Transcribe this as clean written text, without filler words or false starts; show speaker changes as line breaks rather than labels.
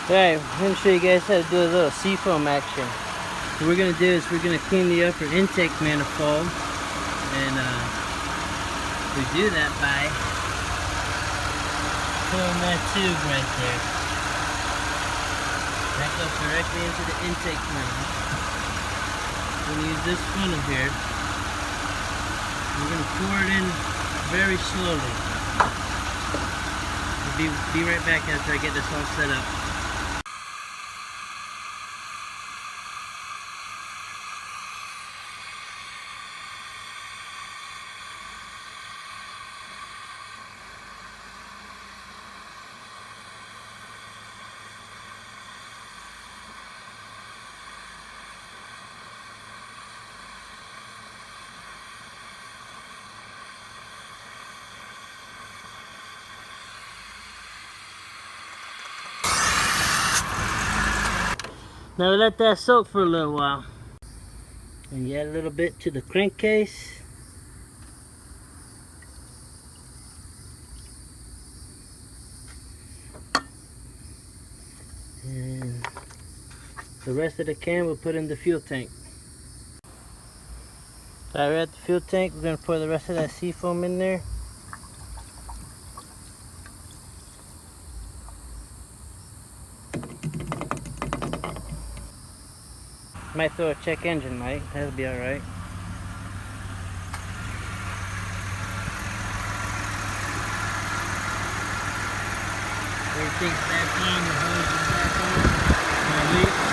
Alright, I'm going to show you guys how to do a little seafoam action. What we're going to do is we're going to clean the upper intake manifold, and we do that by pulling that tube right there. That goes directly into the intake funnel. We're going to use this funnel here. We're going to pour it in very slowly. We'll be right back after I get this all set up. Now we let that soak for a little while. And you add a little bit to the crankcase. And the rest of the can we'll put in the fuel tank. Alright, we're at the fuel tank. We're going to pour the rest of that seafoam in there. Might throw a check engine light, that'll be alright. Everything's back on, the hose is back on.